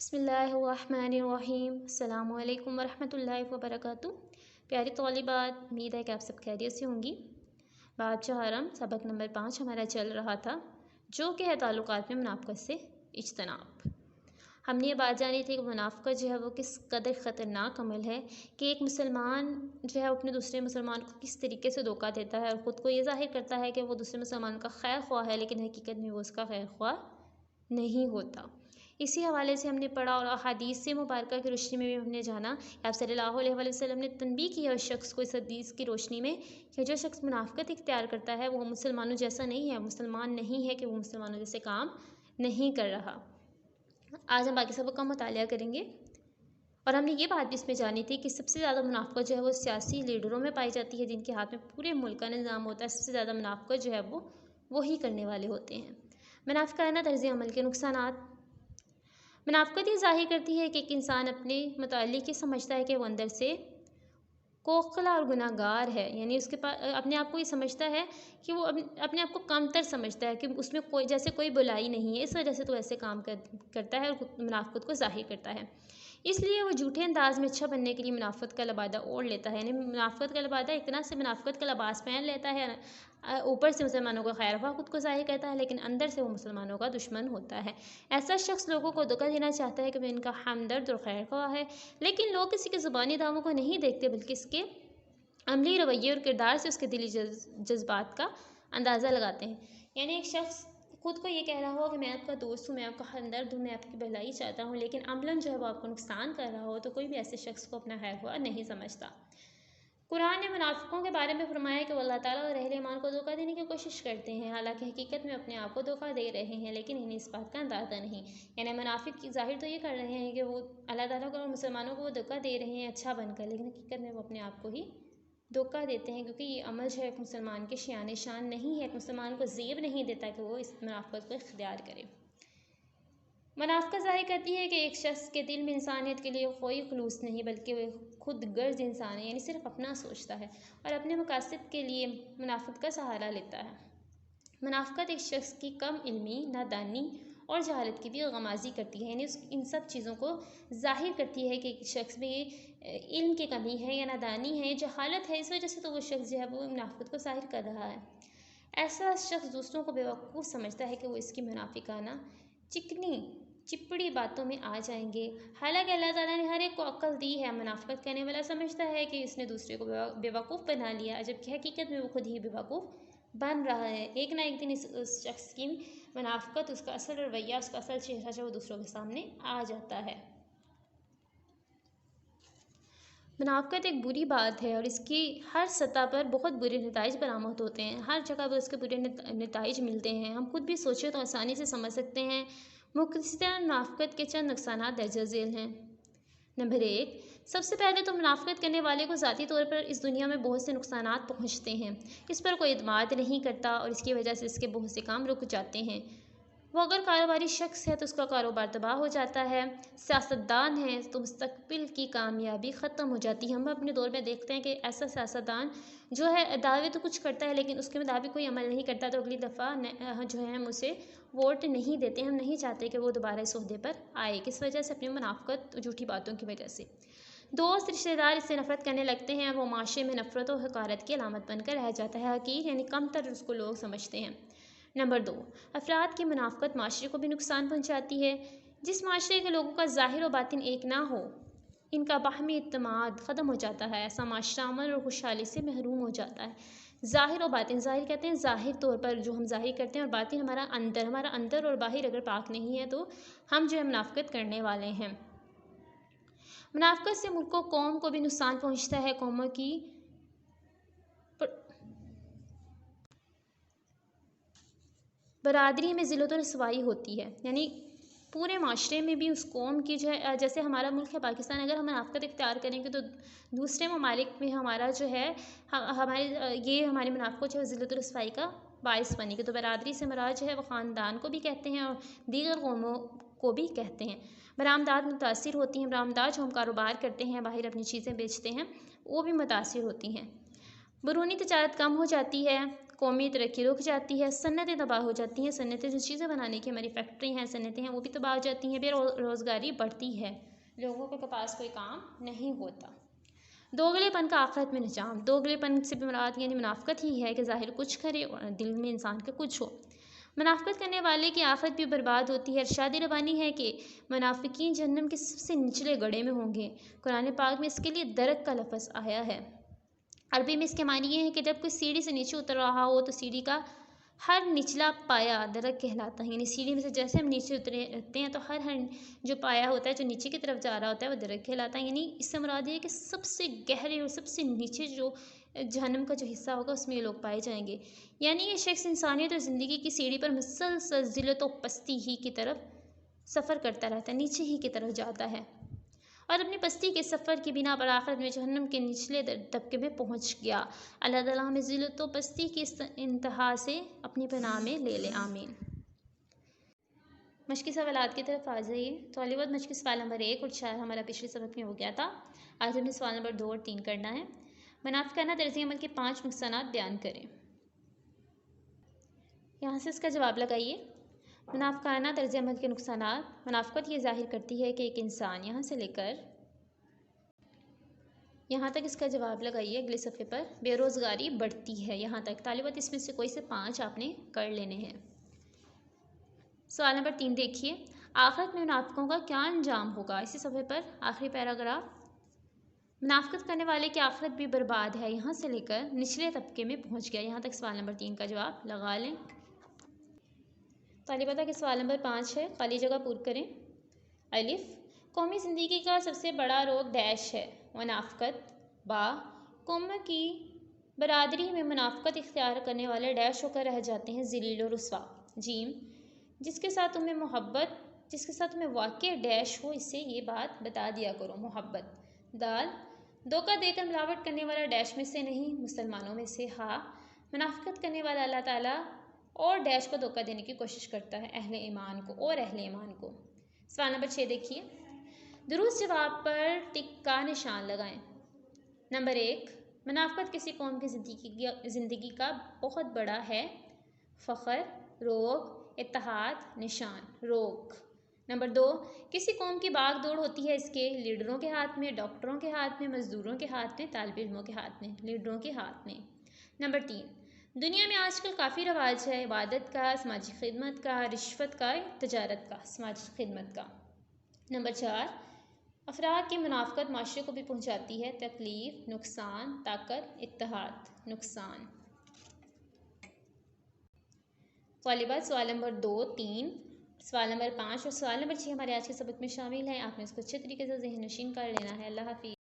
بسم اللہ الرحمن الرحیم۔ السلام علیکم ورحمۃ اللہ وبرکاتہ۔ پیاری طالبات، امید ہے کہ آپ سب خیریت سے ہوں گی۔ باب چہارم سبق نمبر 5 ہمارا چل رہا تھا، جو کہ ہے تعلقات میں منافقت سے اجتناب۔ ہم نے یہ بات جانی تھی کہ منافقت جو ہے وہ کس قدر خطرناک عمل ہے کہ ایک مسلمان جو ہے اپنے دوسرے مسلمان کو کس طریقے سے دھوکہ دیتا ہے اور خود کو یہ ظاہر کرتا ہے کہ وہ دوسرے مسلمان کا خیر خواہ ہے، لیکن حقیقت میں وہ اس کا خیر خواہ نہیں ہوتا۔ اسی حوالے سے ہم نے پڑھا اور احادیث سے مبارکہ کی روشنی میں بھی ہم نے جانا کہ آپ صلی اللہ علیہ وسلم نے تنبیہ کی ہے اس شخص کو اس حدیث کی روشنی میں کہ جو شخص منافقت اختیار کرتا ہے وہ مسلمانوں جیسا نہیں ہے، مسلمان نہیں ہے، کہ وہ مسلمانوں جیسے کام نہیں کر رہا۔ آج ہم باقی سبق کا مطالعہ کریں گے اور ہم نے یہ بات بھی اس میں جانی تھی کہ سب سے زیادہ منافقت جو ہے وہ سیاسی لیڈروں میں پائی جاتی ہے، جن کے ہاتھ میں پورے ملک کا نظام ہوتا ہے۔ سب سے زیادہ منافقت جو ہے وہ وہی کرنے والے ہوتے ہیں۔ منافقانہ طرز عمل کے نقصانات۔ منافقت یہ ظاہر کرتی ہے کہ ایک انسان اپنے متعلق یہ سمجھتا ہے کہ وہ اندر سے کوکھلا اور گناہ گار ہے، یعنی اس کے پاس اپنے آپ کو یہ سمجھتا ہے کہ وہ اپنے آپ کو کم تر سمجھتا ہے کہ اس میں کوئی بلائی نہیں ہے، اس وجہ سے تو ایسے کام کرتا ہے اور منافقت کو ظاہر کرتا ہے۔ اس لیے وہ جھوٹے انداز میں اچھا بننے کے لیے منافقت کا لبادہ اوڑھ لیتا ہے، یعنی منافقت کا لبادہ اتنا سے منافقت کا لباس پہن لیتا ہے، اوپر سے مسلمانوں کا خیر خواہ خود کو ظاہر کرتا ہے، لیکن اندر سے وہ مسلمانوں کا دشمن ہوتا ہے۔ ایسا شخص لوگوں کو دھوکہ دینا چاہتا ہے کہ وہ ان کا ہمدرد اور خیر خواہ ہے، لیکن لوگ کسی کے زبانی دعووں کو نہیں دیکھتے بلکہ اس کے عملی رویے اور کردار سے اس کے دلی جذبات کا اندازہ لگاتے ہیں۔ یعنی ایک شخص خود کو یہ کہہ رہا ہو کہ میں آپ کا دوست ہوں، میں آپ کا ہمدرد ہوں، میں آپ کی بھلائی چاہتا ہوں، لیکن عملاً جو ہے وہ آپ کو نقصان کر رہا ہو، تو کوئی بھی ایسے شخص کو اپنا خیر خواہ نہیں سمجھتا۔ قرآن نے منافقوں کے بارے میں فرمایا کہ وہ اللہ تعالیٰ اور اہل ایمان کو دھوکہ دینے کی کوشش کرتے ہیں، حالانکہ حقیقت میں اپنے آپ کو دھوکہ دے رہے ہیں، لیکن انہیں اس بات کا اندازہ نہیں۔ یعنی منافق کی ظاہر تو یہ کر رہے ہیں کہ وہ اللہ تعالیٰ کو اور مسلمانوں کو وہ دھوکہ دے رہے ہیں اچھا بن کر، لیکن حقیقت میں وہ اپنے آپ کو ہی دھوکہ دیتے ہیں، کیونکہ یہ عمل جو ہے ایک مسلمان کے شان شان نہیں ہے، ایک مسلمان کو زیب نہیں دیتا کہ وہ اس منافقت کو اختیار کرے۔ منافقت ظاہر کرتی ہے کہ ایک شخص کے دل میں انسانیت کے لیے کوئی خلوص نہیں، بلکہ وہ خود غرض انسان ہے، یعنی صرف اپنا سوچتا ہے اور اپنے مقاصد کے لیے منافقت کا سہارا لیتا ہے۔ منافقت ایک شخص کی کم علمی، نادانی اور جہالت کی بھی غمازی کرتی ہے، یعنی ان سب چیزوں کو ظاہر کرتی ہے کہ ایک شخص میں علم کی کمی ہے یا نادانی ہے یا جہالت ہے، اس وجہ سے تو وہ شخص جو ہے وہ منافقت کو ظاہر کر رہا ہے۔ ایسا شخص دوسروں کو بیوقوف سمجھتا ہے کہ وہ اس کی منافقانہ چکنی چپڑی باتوں میں آ جائیں گے، حالانکہ اللہ تعالیٰ نے ہر ایک کو عقل دی ہے۔ منافقت کرنے والا سمجھتا ہے کہ اس نے دوسرے کو بیوقوف بنا لیا، جبکہ حقیقت میں وہ خود ہی بیوقوف بن رہا ہے۔ ایک نہ ایک دن اس شخص کی منافقت، اس کا اصل رویہ، اس کا اصل چہرہ جو وہ دوسروں کے سامنے آ جاتا ہے۔ منافقت ایک بری بات ہے اور اس کی ہر سطح پر بہت برے نتائج برآمد ہوتے ہیں، ہر جگہ پر اس کے برے نتائج ملتے ہیں۔ ہم خود بھی سوچیں تو آسانی سے سمجھ سکتے ہیں۔ مختصراً منافقت کے چند نقصانات درج ذیل ہیں۔ نمبر 1، سب سے پہلے تو منافقت کرنے والے کو ذاتی طور پر اس دنیا میں بہت سے نقصانات پہنچتے ہیں۔ اس پر کوئی اعتماد نہیں کرتا اور اس کی وجہ سے اس کے بہت سے کام رک جاتے ہیں۔ وہ اگر کاروباری شخص ہے تو اس کا کاروبار تباہ ہو جاتا ہے، سیاستدان ہے تو مستقبل کی کامیابی ختم ہو جاتی ہے۔ ہم اپنے دور میں دیکھتے ہیں کہ ایسا سیاستدان جو ہے دعوے تو کچھ کرتا ہے لیکن اس کے مطابق کوئی عمل نہیں کرتا، تو اگلی دفعہ جو ہے ہم اسے ووٹ نہیں دیتے، ہم نہیں چاہتے کہ وہ دوبارہ اس عہدے پر آئے، کس وجہ سے؟ اپنی منافقت، جھوٹی باتوں کی وجہ سے۔ دوست رشتہ دار اس سے نفرت کرنے لگتے ہیں، وہ معاشرے میں نفرت و حقارت کی علامت بن کر رہ جاتا ہے، حقیر یعنی کم تر اس کو لوگ سمجھتے ہیں۔ نمبر 2، افراد کی منافقت معاشرے کو بھی نقصان پہنچاتی ہے۔ جس معاشرے کے لوگوں کا ظاہر و باطن ایک نہ ہو، ان کا باہمی اعتماد ختم ہو جاتا ہے، ایسا معاشرہ امن اور خوشحالی سے محروم ہو جاتا ہے۔ ظاہر و باطن، ظاہر کہتے ہیں ظاہر طور پر جو ہم ظاہر کرتے ہیں، اور باطن ہمارا اندر اور باہر اگر پاک نہیں ہے تو ہم جو ہے منافقت کرنے والے ہیں۔ منافقت سے ملک و قوم کو بھی نقصان پہنچتا ہے۔ قوموں کی برادری میں ذلت و رسوائی ہوتی ہے، یعنی پورے معاشرے میں بھی اس قوم کی جو ہے، جیسے ہمارا ملک ہے پاکستان، اگر ہم منافقت اختیار کریں گے تو دوسرے ممالک میں ہمارا جو ہے ہماری منافقت جو ہے ذلت و رسوائی کا باعث بنے گی۔ تو برادری سے مراد جو ہے وہ خاندان کو بھی کہتے ہیں اور دیگر قوموں کو بھی کہتے ہیں۔ برآمدات متاثر ہوتی ہیں، برآمدات جو ہم کاروبار کرتے ہیں، باہر اپنی چیزیں بیچتے ہیں، وہ بھی متاثر ہوتی ہیں۔ بیرونی تجارت کم ہو جاتی ہے، قومی ترقی رک جاتی ہے، صنعتیں تباہ ہو جاتی ہیں، صنعتیں جو چیزیں بنانے کی ہماری فیکٹری ہیں، صنعتیں ہیں، وہ بھی تباہ ہو جاتی ہیں، بے روزگاری بڑھتی ہے، لوگوں کے پاس کوئی کام نہیں ہوتا۔ دوگلے پن کا آخرت میں انجام۔ دوگلے پن سے بھی مراد یعنی منافقت ہی ہے کہ ظاہر کچھ کرے اور دل میں انسان کے کچھ ہو۔ منافقت کرنے والے کی آخرت بھی برباد ہوتی ہے۔ ارشاد ربانی ہے کہ منافقین جہنم کے سب سے نچلے گڑھے میں ہوں گے۔ قرآن پاک میں اس کے لیے درک کا لفظ آیا ہے۔ عربی میں اس کے معنی یہ ہے کہ جب کوئی سیڑھی سے نیچے اتر رہا ہو تو سیڑھی کا ہر نچلا پایا درک کہلاتا ہے، یعنی سیڑھی میں سے جیسے ہم نیچے اترتے ہیں تو ہر جو پایا ہوتا ہے جو نیچے کی طرف جا رہا ہوتا ہے وہ درک کہلاتا ہے، یعنی اس سے مراد یہ ہے کہ سب سے گہرے اور سب سے نیچے جو جہنم کا جو حصہ ہوگا اس میں یہ لوگ پائے جائیں گے، یعنی یہ شخص انسانیت اور زندگی کی سیڑھی پر مسلسل ذلت و پستی ہی کی طرف سفر کرتا رہتا ہے، نیچے ہی کی طرف جاتا ہے اور اپنی پستی کے سفر کی بنا پر آخرت میں جہنم کے نچلے طبقے میں پہنچ گیا۔ اللہ تعالیٰ ہمیں ذلت و پستی کی انتہا سے اپنی پناہ میں لے لے، آمین۔ مشقی سوالات کی طرف آ جائیے۔ طالبات مشقی سوال نمبر 1 اور 4 ہمارا پچھلے سبق میں ہو گیا تھا، آج ہمیں سوال نمبر 2 اور 3 کرنا ہے۔ منافقانہ طرز عمل کے 5 نقصانات بیان کریں۔ یہاں سے اس کا جواب لگائیے۔ منافقانہ طرز عمل کے نقصانات۔ منافقت یہ ظاہر کرتی ہے کہ ایک انسان یہاں سے لے کر یہاں تک اس کا جواب لگائیے اگلے صفحے پر، بے روزگاری بڑھتی ہے، یہاں تک۔ طالبات اس میں سے کوئی سے 5 آپ نے کر لینے ہیں۔ سوال نمبر 3 دیکھیے، آخرت میں منافقوں کا کیا انجام ہوگا؟ اسی صفحے پر آخری پیراگراف، منافقت کرنے والے کی آخرت بھی برباد ہے، یہاں سے لے کر نچلے طبقے میں پہنچ گیا، یہاں تک سوال نمبر 3 کا جواب لگا لیں۔ طالبات کے سوال نمبر 5 ہے، خالی جگہ پور کریں۔ الف، قومی زندگی کا سب سے بڑا روگ ڈیش ہے، منافقت۔ با، قوم کی برادری میں منافقت اختیار کرنے والے ڈیش ہو کر رہ جاتے ہیں، ذلیل و رسوا۔ جیم، جس کے ساتھ تمہیں محبت، جس کے ساتھ تمہیں واقع ڈیش ہو اسے یہ بات بتا دیا کرو، محبت۔ دال، دھوکہ دے کر ملاوٹ کرنے والا ڈیش میں سے نہیں، مسلمانوں میں سے۔ ہا، منافقت کرنے والا اللہ تعالیٰ اور ڈیش کو دھوکہ دینے کی کوشش کرتا ہے، اہل ایمان کو اور اہل ایمان کو۔ سوال نمبر 6 دیکھیے، درست جواب پر ٹک کا نشان لگائیں۔ نمبر 1، منافقت کسی قوم کی زندگی کا بہت بڑا ہے، فخر، روگ، اتحاد، نشان، روک۔ نمبر 2، کسی قوم کی باغ دوڑ ہوتی ہے اس کے لیڈروں کے ہاتھ میں، ڈاکٹروں کے ہاتھ میں، مزدوروں کے ہاتھ میں، طالب علموں کے ہاتھ میں، لیڈروں کے ہاتھ میں۔ نمبر 3، دنیا میں آج کل کافی رواج ہے عبادت کا، سماجی خدمت کا، رشوت کا، تجارت کا، سماجی خدمت کا۔ نمبر 4، افراد کی منافقت معاشرے کو بھی پہنچاتی ہے، تکلیف، نقصان، طاقت، اتحاد، نقصان۔ طالبات سوال نمبر 2، 3، سوال نمبر 5 اور سوال نمبر 6 ہمارے آج کے سبق میں شامل ہیں، آپ نے اس کو اچھے طریقے سے ذہن نشین کر لینا ہے۔ اللہ حافظ۔